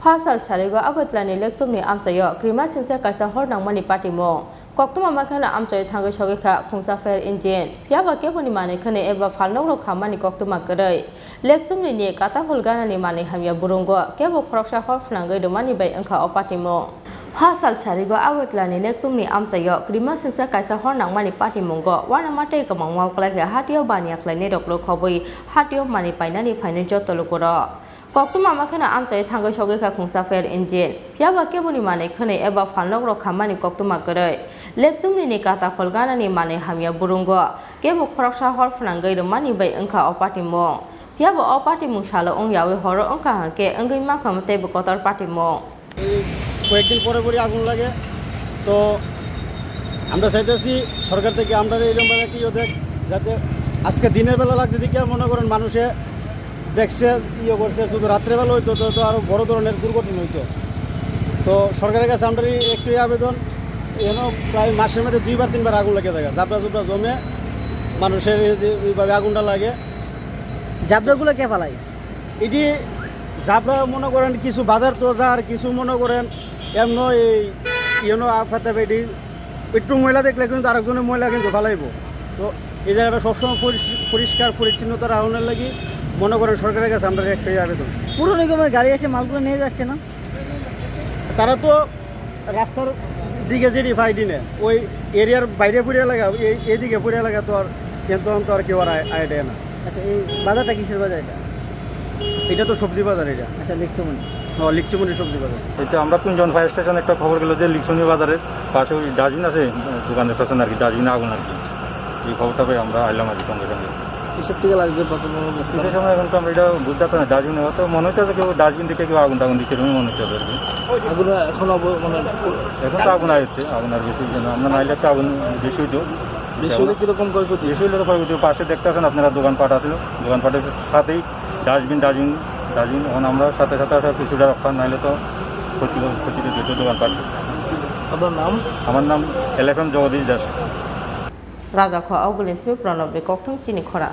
Fasal Chaligo Agotlani Lexumni Amsayo, Grima Sinse Kasa Hornang Mani Patimo, Koktuma Makana Amsoy Tango Shogeka, Kungsa Fair Engine, Yaba Kebuni Mani Kane Eva Falno Kamani Koktuma Gare, Lexumni Ni Kata Hulgana Ni Mani Hamia Burungo, Kevo Kroksha Horflango, the money by Unka Opatimo. Fasal Chaligo Agotlani Lexumni Amsayo, Grima Sinse Kasa Hornang Mani Patimongo, one Mate Kamang like a Hatio Baniak Lanero Lokoboi, Hatio Mani Pinani Financial Tolokoro. Koktuma Makana Amsoy Tango Shogeka Kungsa Fair Engine, Yaba Kebuni Mani Kane Eva Falno Kamani Koktuma Gare, Lexumni Ni Kata Hulgana Ni Mani Hamia Burungo, Kevo Kroksha Horflango, the money by Unka Opatimo. Yaba Opatimu Shalo on Yawe Horror Unka Hanke, Ungi Makam Table Cotter Patimo. কয়েকদিন পরে পরে আগুন লাগে তো আমরা চাইতেছি সরকার থেকে আমরা এরকমভাবে কি ওদের যাতে আজকে দিনের বেলা লাগছে দিকে মনে করেন মানুষে দেখছে ইয়ে করছে যদি রাত্রেবেলা হইতো তো আরও বড় ধরনের দুর্ঘটনা হইতো তো সরকারের কাছে আমরা একটু আবেদন এখনও প্রায় মাসের মধ্যে 2-3 বার আগুন লাগে থাকে জাবড়া জমে মানুষের এইভাবে আগুনটা লাগে জাবড়াগুলো কে ফেলায় এটি জাবড়া মনে করেন কিছু বাজার তো যার কিছু মনে করেন এমন এই আফাতে বেডি একটু ময়লা দেখলে কিন্তু আরেকজনের ময়লা কিন্তু ফেলাইব তো এই জায়গাটা সবসময় পরিষ্কার পরিচ্ছন্নতা রাখনের লাগি মনে করেন সরকারের কাছে আমরা একটাই আবেদন পুরো নিগমের গাড়ি এসে মালগুলো নিয়ে যাচ্ছে না তারা তো রাস্তার দিকে যেটি ফাইডি নেয় ওই এরিয়ার বাইরে পুড়ে লাগা এইদিকে পুড়ে লাগা তো আর কিন্তু তো আর কেউ আর আইডিয়া না আচ্ছা এই বাজারটা কিসের বাজার এটা তো সবজি বাজার এটা আচ্ছা লিকচুমনি লিকচুমনি সবজি বাজার এটা আমরা কুঞ্জন ফায়ার স্টেশন একটা খবর গেল যে লিকচুমনি বাজারের পাশে ওই ডাস্টবিন আছে দোকানের পেছনে আর কি ডাস্টবিনে আগুন আর কি এই খবরটা পেয়ে আমরা আইলাম আর কি সঙ্গে সঙ্গে কিসের থেকে লাগবে সেই সময় এখন তো আমরা এটা বুঝতে পারি না ডাস্টবিনে হয়তো মনে হচ্ছে যে কেউ ডাস্টবিন থেকে কেউ আগুন টাগুন দিচ্ছে এরকমই মনে হচ্ছে আর কি আগুন এখন মানে এখন তো আগুন আসছে আগুন আর বেশি হচ্ছে না আমরা নাইলে একটা আগুন বেশি হইতো বেশি হলে কীরকম ক্ষয়ক্ষতি বেশি হইলে তো ক্ষয়ক্ষতি পাশে দেখতেছেন আপনারা দোকানপাট আছে দোকানপাটের সাথেই ডাস্টবিন এখন আমরা সাথে সাথে কিছুটা রক্ষা নাইলে তো ক্ষতি যেত দোকানপাট। আপনার নাম? আমার নাম এলেফেন জগদীশ দাস। রাজা খ অগুলিন প্রণব রে কক্টং চিনি খরা।